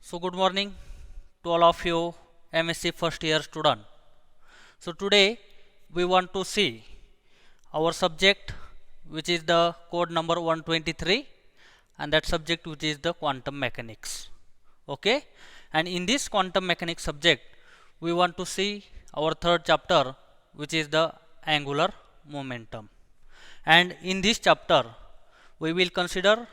So good morning to all of you MSc first year student. So today we want to see our subject which is the code number 123 and that subject which is the quantum mechanics. Okay, and in this quantum mechanics subject we want to see our third chapter which is the angular momentum. And in this chapter we will consider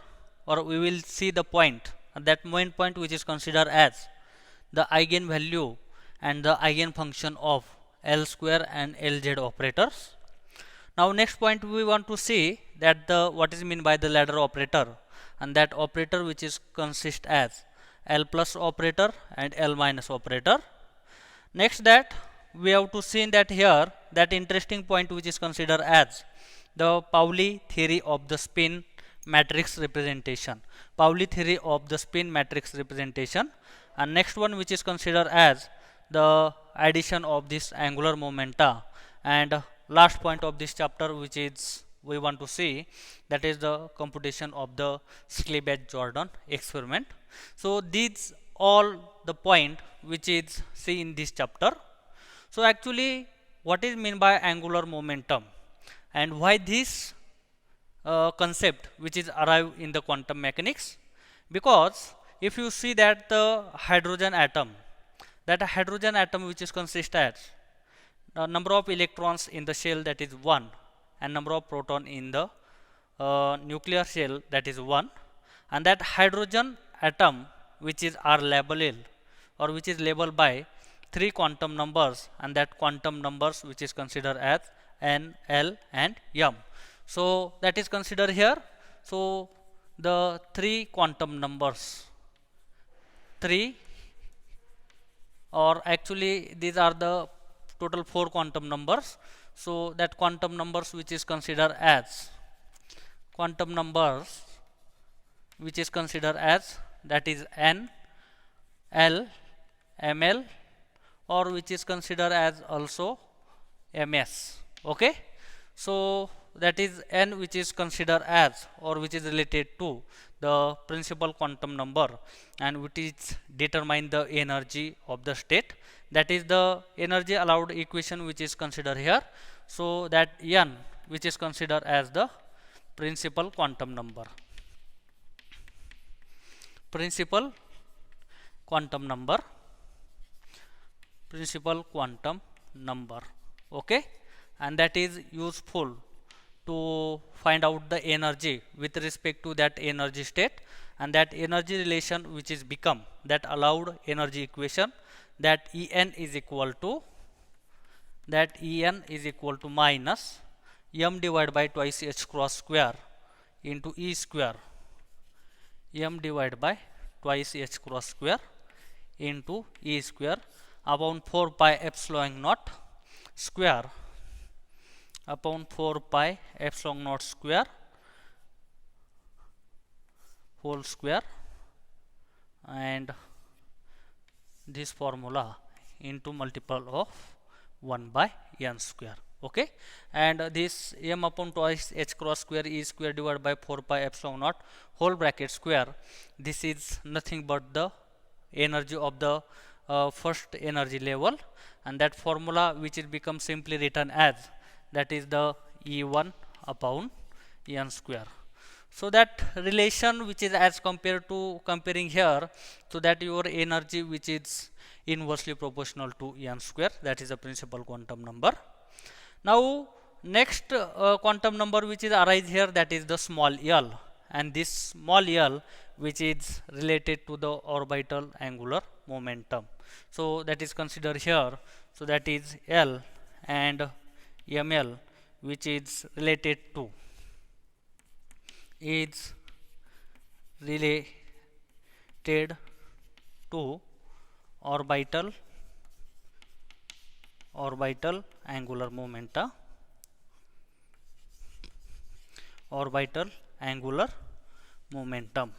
or we will see the point, that main point which is considered as the eigenvalue and the eigenfunction of L square and Lz operators. Now next point we want to see that the what is mean by the ladder operator, and that operator which is consist as L plus operator and L minus operator. Next that we have to see that here that interesting point which is considered as the Pauli theory of the spin matrix representation. Pauli theory of the spin matrix representation. And next one which is considered as the addition of this angular momenta. And last point of this chapter which is we want to see, that is the computation of the Sleibach-Jordan experiment. So these all the point which is see in this chapter. So actually what is mean by angular momentum and why this concept which is arrived in the quantum mechanics? Because if you see that the hydrogen atom, which is consist as number of electrons in the shell, that is 1, and number of proton in the nuclear shell, that is 1, and that hydrogen atom which is are labeled or which is labeled by 3 quantum numbers, and that quantum numbers which is considered as N, L and M. So that is considered here. So the 3 quantum numbers, 3, or actually these are the total 4 quantum numbers. So that quantum numbers which is considered as quantum numbers which is considered as, that is N, L, Ml, or which is considered as also Ms. Okay, so that is N which is considered as or which is related to the principal quantum number and which is determine the energy of the state, that is the energy allowed equation which is considered here. So that N which is considered as the principal quantum number, principal quantum number, principal quantum number. Okay, and that is useful to find out the energy with respect to that energy state, and that energy relation which is become that allowed energy equation, that En is equal to minus m divided by twice h cross square into E square, m divided by twice h cross square into E square upon 4 pi epsilon naught square upon 4 pi epsilon naught square whole square, and this formula into multiple of 1 by n square. Okay, and this m upon twice h cross square E square divided by 4 pi epsilon naught whole bracket square, this is nothing but the energy of the first energy level, and that formula which is become simply written as, that is the E1 upon n square. So that relation which is as compared to comparing here, so that your energy which is inversely proportional to n square, that is a principal quantum number. Now next quantum number which is arise here, that is the small l, and this small l which is related to the orbital angular momentum. So that is considered here. So that is L and Ml which is related to orbital angular momenta, orbital angular momentum,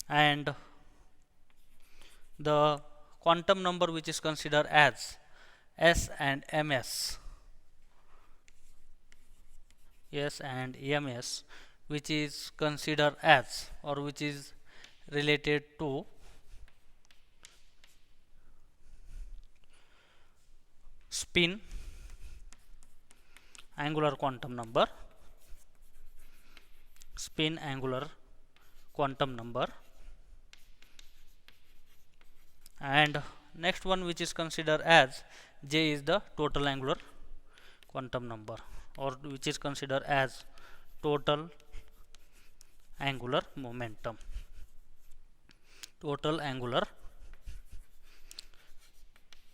and the quantum number which is considered as S and Ms, S and Ms, which is considered as or which is related to spin angular quantum number, spin angular quantum number. And next one which is considered as J is the total angular quantum number, or which is considered as total angular momentum. Total angular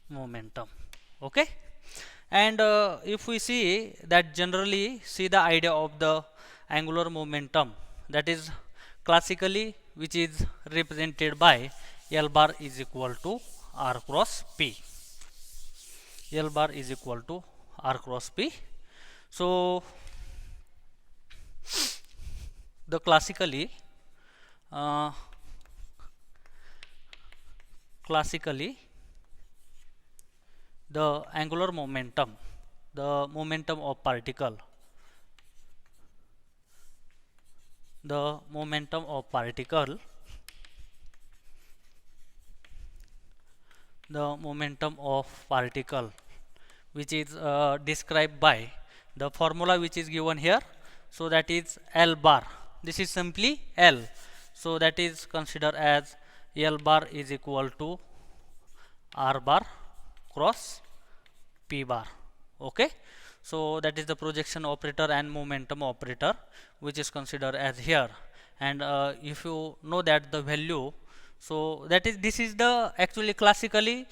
momentum. Okay. And if we see that, generally see the idea of the angular momentum, that is classically which is represented by L bar is equal to R cross P. L bar is equal to R cross P. So the classically the angular momentum, the momentum of particle, the momentum of particle, the momentum of particle, which is described by the formula which is given here. So that is L bar. This is simply L. So that is considered as L bar is equal to R bar cross P bar. Okay. So that is the projection operator and momentum operator which is considered as here. And if you know that the value, so that is, this is the actually classically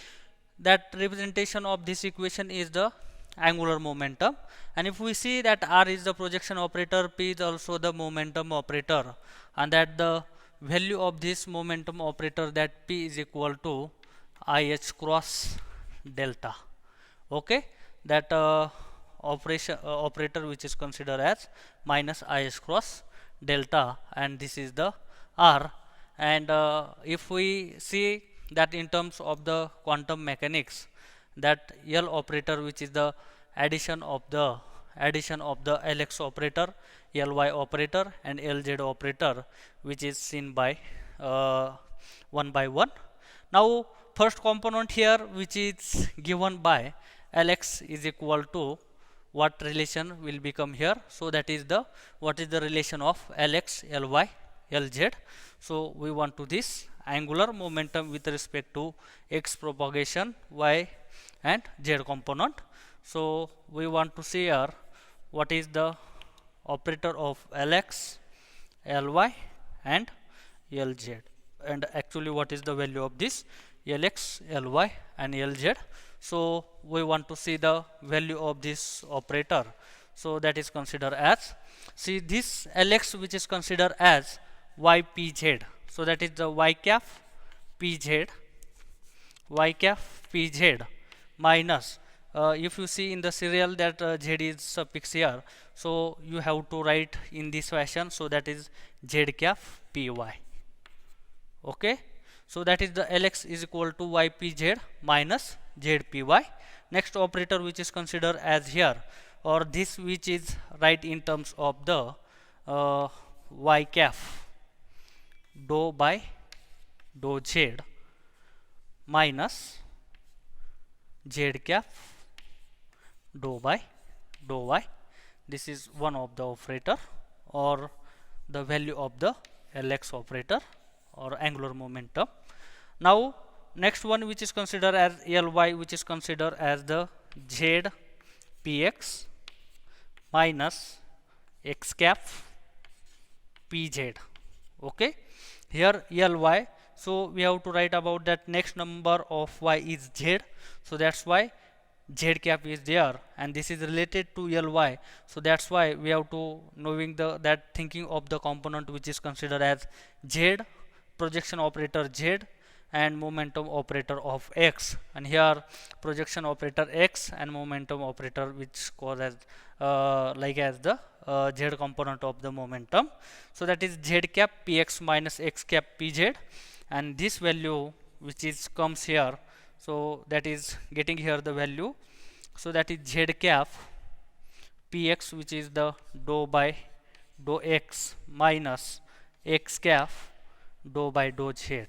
that representation of this equation is the angular momentum. And if we see that R is the projection operator, P is also the momentum operator, and that the value of this momentum operator, that P is equal to IH cross delta. Okay, that operator which is considered as minus IH cross delta, and this is the R. And if we see that in terms of the quantum mechanics, that L operator which is the addition of the Lx operator, Ly operator and Lz operator, which is seen by one by one. Now first component here which is given by Lx is equal to what relation will become here. So that is the, what is the relation of Lx, Ly, Lz. So we want to this angular momentum with respect to x propagation, y and z component. So we want to see here what is the operator of Lx, Ly and Lz, and actually what is the value of this Lx, Ly and Lz. So we want to see the value of this operator. So that is considered as, see this Lx which is considered as ypz. So that is the y cap pz, y cap pz minus, if you see in the serial that z is suffix here, so you have to write in this fashion. So that is z cap py. Okay, so that is the Lx is equal to ypz minus zpy. Next operator which is considered as here, or this which is right in terms of the y cap dou by dou z minus z cap dou by dou y. This is one of the operator, or the value of the Lx operator or angular momentum. Now next one which is considered as Ly, which is considered as the z px minus x cap pz. Okay, here Ly, so we have to write about that next number of y is z, so that's why z cap is there, and this is related to Ly. So that's why we have to knowing the that thinking of the component which is considered as z, projection operator z and momentum operator of x, and here projection operator x and momentum operator which cause as like as the z component of the momentum. So that is z cap px minus x cap pz, and this value which is comes here, so that is getting here the value. So that is z cap px, which is the dou by dou x minus x cap dou by dou z,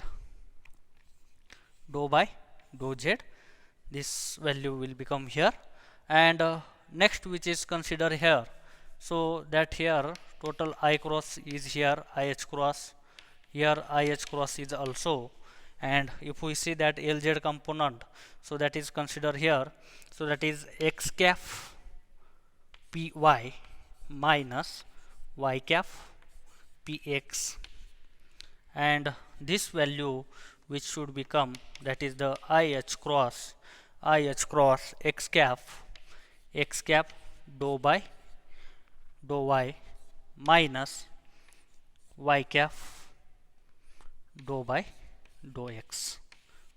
dou by dou z. This value will become here. And next which is consider here, so that here total I cross is here IH cross, here IH cross is also. And if we see that LZ component, so that is considered here, so that is x cap py minus y cap px, and this value which should become, that is the IH cross x cap dou by dou y minus y cap dou by dou x.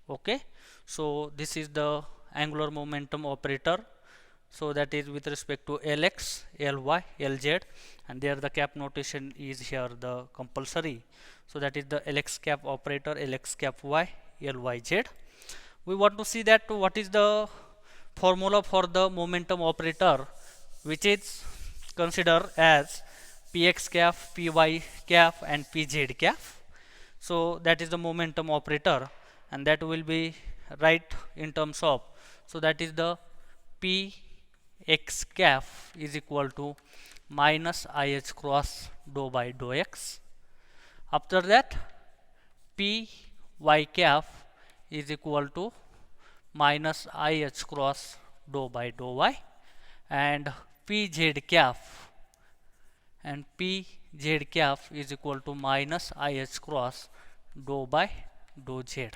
Okay, so this is the angular momentum operator, so that is with respect to Lx, Ly, Lz, and there the cap notation is here the compulsory, so that is the Lx cap operator, Lx cap y, Ly z. We want to see that what is the formula for the momentum operator, which is considered as px cap, py cap, and pz cap. So that is the momentum operator, and that will be right in terms of, so that is the px cap is equal to minus IH cross dou by dou x. After that, py cap is equal to minus IH cross dou by dou y, and pz cap is equal to minus IH cross dou by dou z.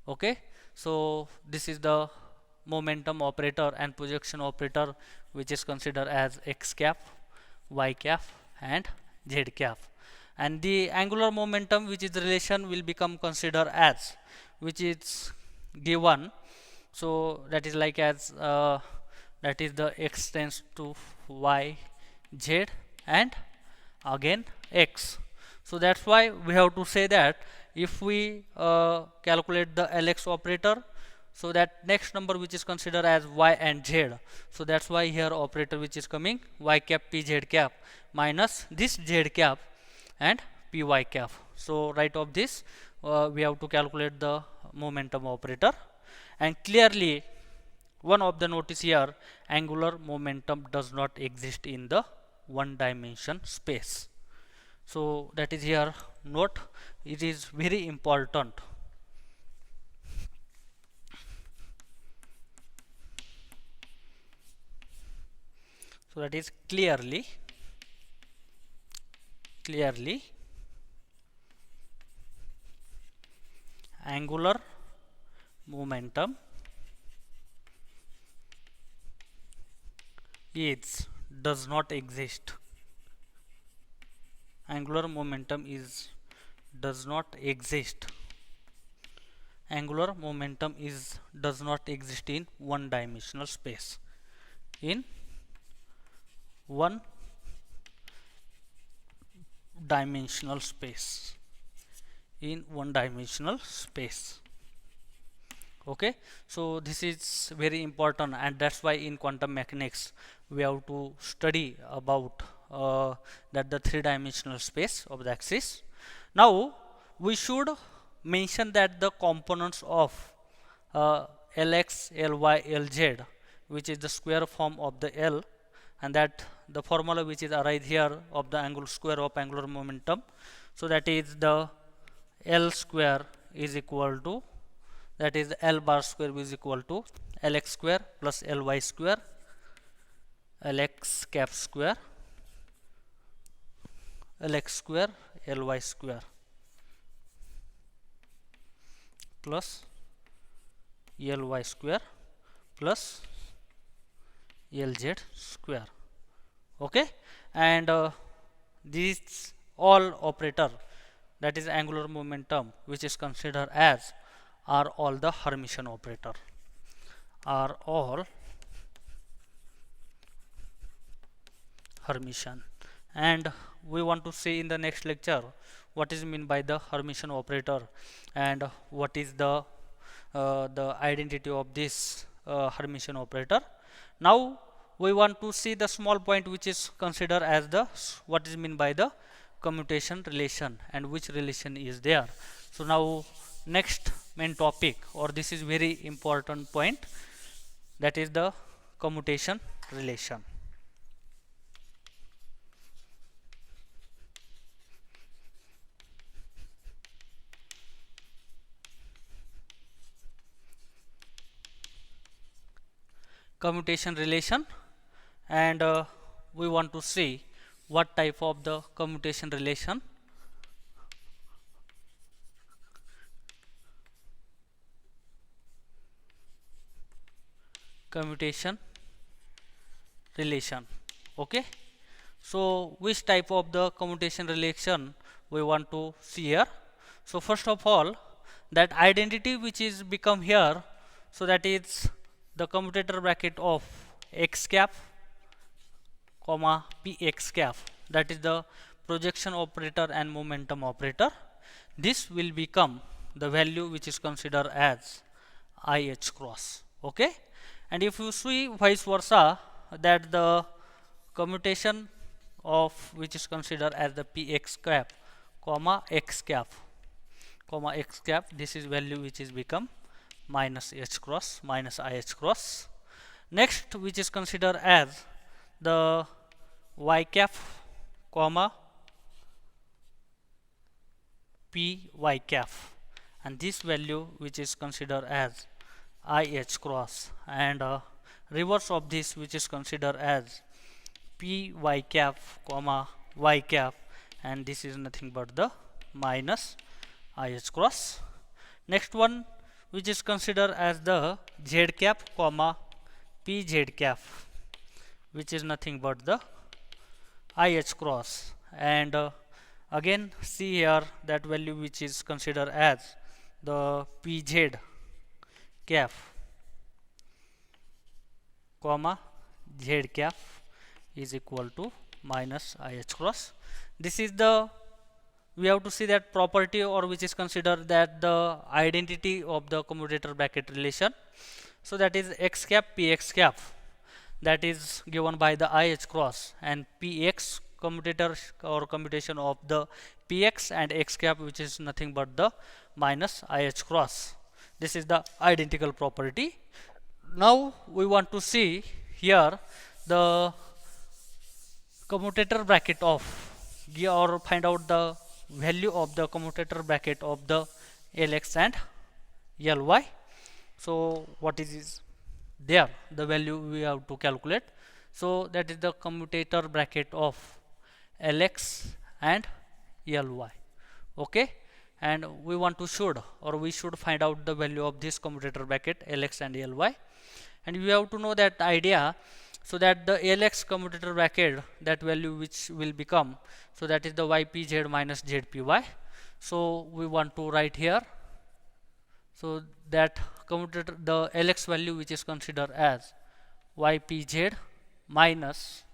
Okay, so this is the momentum operator and projection operator which is considered as x cap, y cap, and z cap. And the angular momentum, which is the relation, will become considered as, which is given, so that is like as that is the x tends to y z and again x. So that's why we have to say that if we calculate the Lx operator, so that next number which is considered as y and z, so that's why here operator which is coming y cap pz cap minus this z cap and py cap. So right of this we have to calculate the momentum operator. And clearly one of the notice here, angular momentum does not exist in the one dimension space. So that is here note, it is very important. So that is clearly angular momentum does not exist. Angular momentum does not exist. Angular momentum does not exist in one dimensional space. In one dimensional space. In one dimensional space. Okay, so this is very important, and that's why in quantum mechanics we have to study about that the three-dimensional space of the axis. Now we should mention that the components of Lx, Ly, Lz, which is the square form of the L, and that the formula which is arrived here of the angle square of angular momentum, so that is the L square is equal to, that is L bar square is equal to Lx square plus Ly square, Lx cap square, Lx square, Ly square plus Ly square plus Lz square. Okay, and these all operator, that is angular momentum, which is considered as, are all the Hermitian operator, are all Hermitian. And we want to see in the next lecture what is meant by the Hermitian operator and what is the identity of this Hermitian operator. Now we want to see the small point which is considered as the, what is meant by the commutation relation and which relation is there. So now next main topic, or this is very important point, that is the commutation relation. Commutation relation, and we want to see what type of the commutation relation. Commutation relation. Okay, so which type of the commutation relation we want to see here. So first of all, that identity which is become here, so that is the commutator bracket of x cap comma px cap, that is the projection operator and momentum operator. This will become the value which is considered as IH cross. Okay, and if you see vice versa, that the commutation of which is considered as the px cap comma x cap, this is value which is become minus h cross minus IH cross. Next, which is considered as the y cap comma py cap, and this value which is considered as IH cross, and reverse of this which is considered as py cap comma y cap, and this is nothing but the minus IH cross. Next one, which is considered as the z cap comma pz cap, which is nothing but the IH cross, and again see here that value which is considered as the pz cap comma z cap is equal to minus IH cross. This is the, we have to see that property, or which is considered that the identity of the commutator bracket relation. So that is x cap px cap, that is given by the IH cross, and px commutator or commutation of the px and x cap, which is nothing but the minus IH cross. This is the identical property. Now we want to see here the commutator bracket of, or find out the value of the commutator bracket of the Lx and Ly. So what is there, the value we have to calculate. So that is the commutator bracket of Lx and Ly. Okay, and we want to we should find out the value of this commutator bracket Lx and Ly, and we have to know that idea. So that the Lx commutator bracket, that value which will become, so that is the ypz minus zpy. So we want to write here, so that commutator, the Lx value which is considered as ypz minus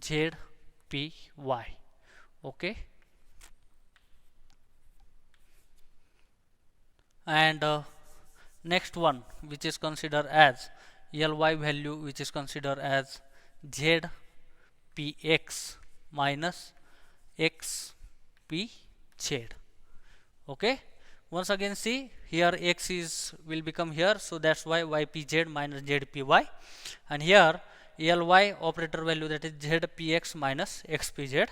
zpy. Okay, and next one which is considered as Ly value, which is considered as zpx minus xpz. Okay, once again see here x is will become here, so that's why ypz minus zpy, and here Ly operator value, that is zpx minus xpz,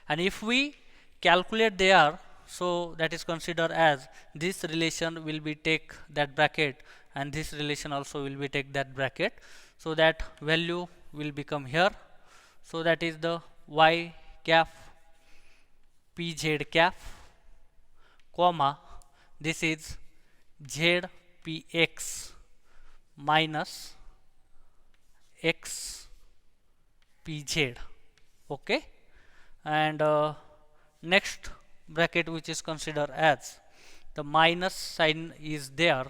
and if we calculate there, so that is considered as this relation will be take that bracket, and this relation also will be take that bracket, so that value will become here. So that is the y cap pz cap comma, this is zpx minus xpz. Okay, and next bracket which is considered as the minus sign is there,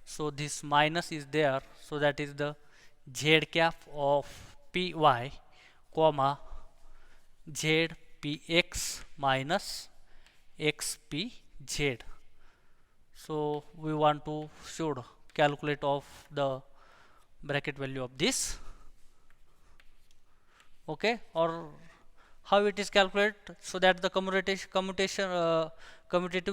so this minus is there, so that is the z cap of py comma zpx minus xpz. So we want to should calculate of the bracket value of this. Okay, or how it is calculated? So that the commutative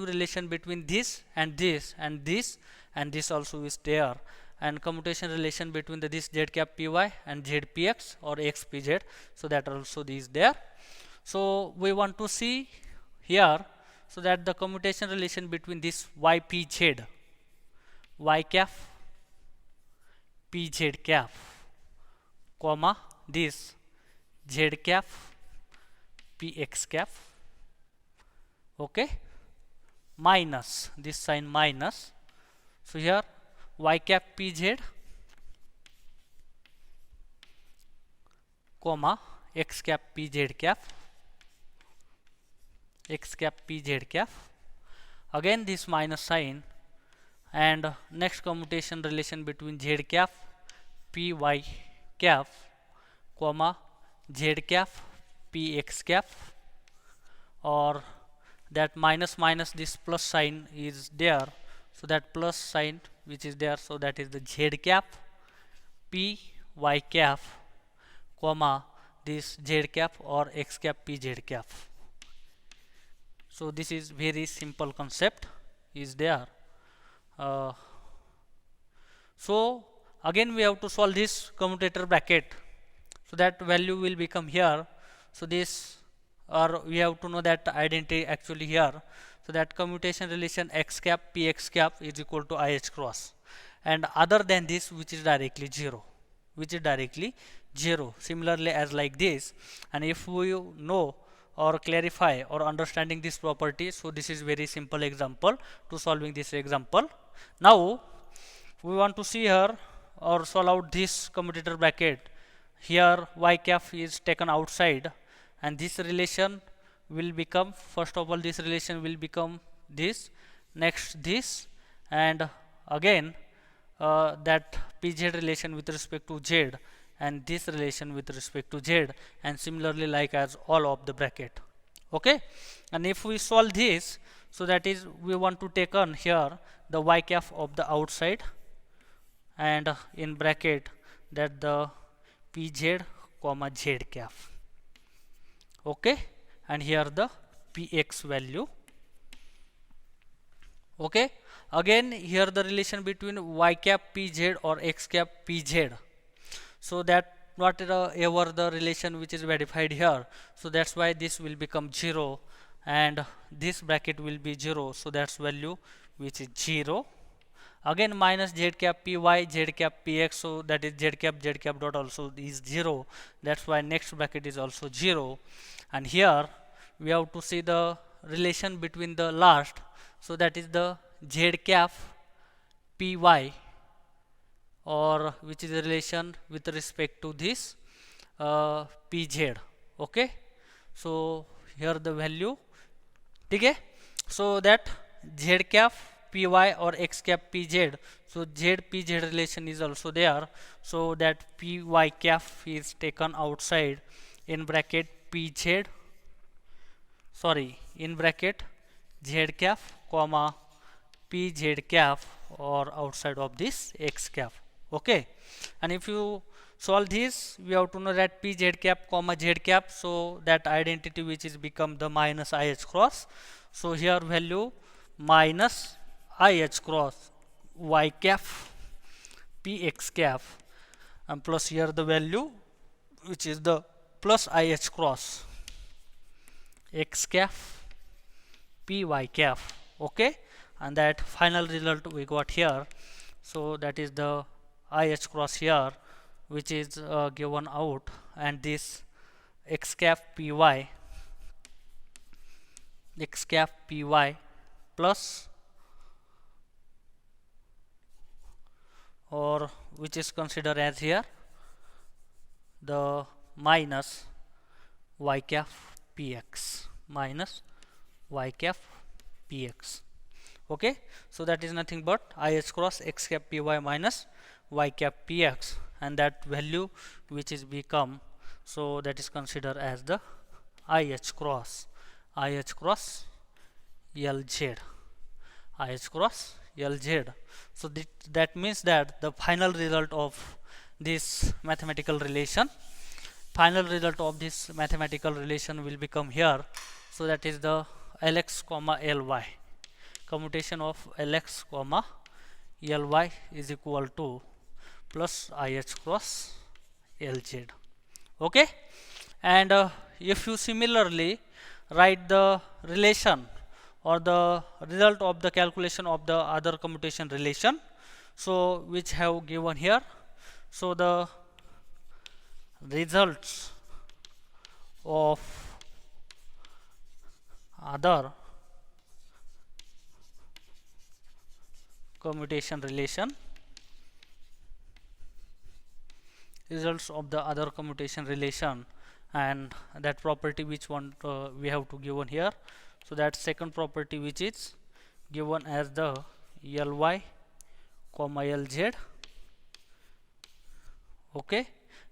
relation between this and this and this and this also is there, and commutation relation between the this z cap py and z px or x pz, so that also is there. So we want to see here, so that the commutation relation between this y pz, y cap pz cap, comma this z cap px cap, okay, minus this sign minus. So here y cap pz, comma x cap pz cap, x cap pz cap, again this minus sign, and next commutation relation between z cap py cap, comma z cap px cap, or that minus minus this plus sign is there, so that plus sign which is there, so that is the z cap py cap, comma this z cap or x cap pz cap. So this is very simple concept is there. So again we have to solve this commutator bracket, so that value will become here. So this, or we have to know that identity actually here, so that commutation relation x cap px cap is equal to IH cross, and other than this which is directly 0, which is directly 0, similarly as like this. And if we know or clarify or understanding this property, so this is very simple example to solving this example. Now we want to see here or solve out this commutator bracket. Here y cap is taken outside, and this relation will become, first of all this relation will become this, next this, and again that pz relation with respect to z, and this relation with respect to z, and similarly like as all of the bracket, okay. And if we solve this, so that is we want to take on here the y cap of the outside, and in bracket that the pz comma z cap, okay, and here the px value, okay. Again here the relation between y cap pz or x cap pz, so that whatever the relation which is verified here, so that's why this will become 0, and this bracket will be 0, so that's value which is 0. Again minus z cap py z cap px, so that is z cap dot also is 0, that's why next bracket is also 0. And here we have to see the relation between the last, so that is the z cap py, or which is a relation with respect to this pz, okay. So here the value, okay. So that z cap py or x cap pz, so z pz relation is also there, so that py cap is taken outside, in bracket pz, sorry, in bracket z cap comma pz cap, or outside of this x cap, okay. And if you solve this, we have to know that pz cap comma z cap, so that identity which is become the minus IH cross, so here value minus IH cross y cap px cap, and plus here the value which is the plus IH cross x cap py cap, okay. And that final result we got here, so that is the IH cross here which is given out, and this x cap py plus, or which is considered as here the minus y cap px, minus y cap px, okay. So that is nothing but IH cross x cap py minus y cap px, and that value which is become, so that is considered as the IH cross LZ, IH cross LZ. So that means that the final result of this mathematical relation final result of this mathematical relation will become here. So that is the Lx comma Ly, commutation of Lx comma Ly is equal to plus IH cross Lz. Okay, and if you similarly write the relation or the result of the calculation of the other commutation relation, so which have given here, so the results of other commutation relation, results of the other commutation relation, and that property which one we have to given here. So that second property which is given as the Ly comma Lz. Okay,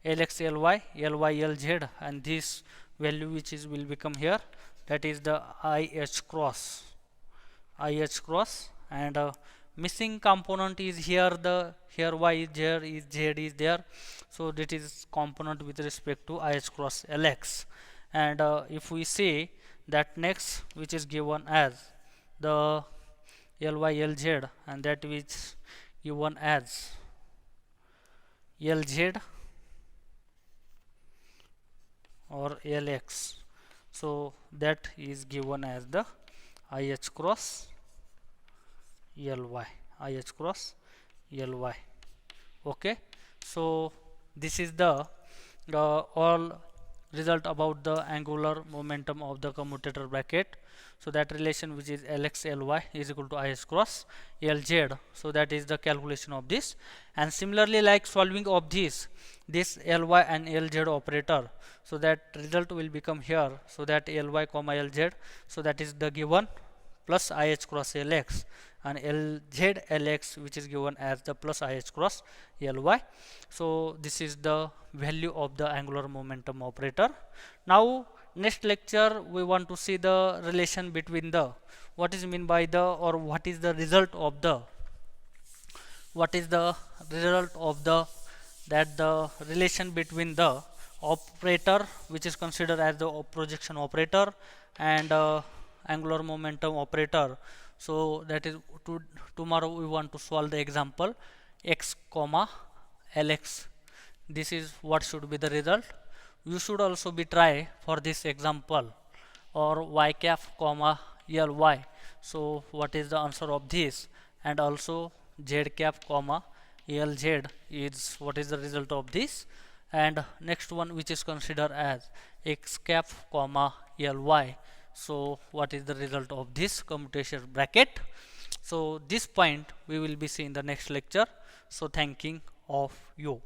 Lx Ly, Ly Lz, and this value which is will become here, that is the IH cross, and missing component is here, the here Y is there, is Z is there, so that is component with respect to IH cross Lx. And if we see that next which is given as the Ly Lz, and that which given as Lz or Lx, so that is given as the IH cross Ly, IH cross Ly. Okay, so this is the all result about the angular momentum of the commutator bracket. So that relation which is Lx Ly is equal to IH cross Lz, so that is the calculation of this. And similarly, like solving of this Ly and Lz operator, so that result will become here, so that Ly comma Lz, so that is the given plus IH cross Lx, and Lz Lx which is given as the plus IH cross Ly. So this is the value of the angular momentum operator. Now next lecture we want to see the relation between the, what is mean by the, or what is the result of the, that the relation between the operator which is considered as the projection operator and angular momentum operator. So that is tomorrow we want to solve the example x comma Lx. This is what should be the result. You should also be try for this example, or y cap comma Ly. So what is the answer of this, and also z cap comma Lz is what is the result of this, and next one which is considered as x cap comma Ly. So what is the result of this commutation bracket. So this point we will be seeing in the next lecture. So thanking of you.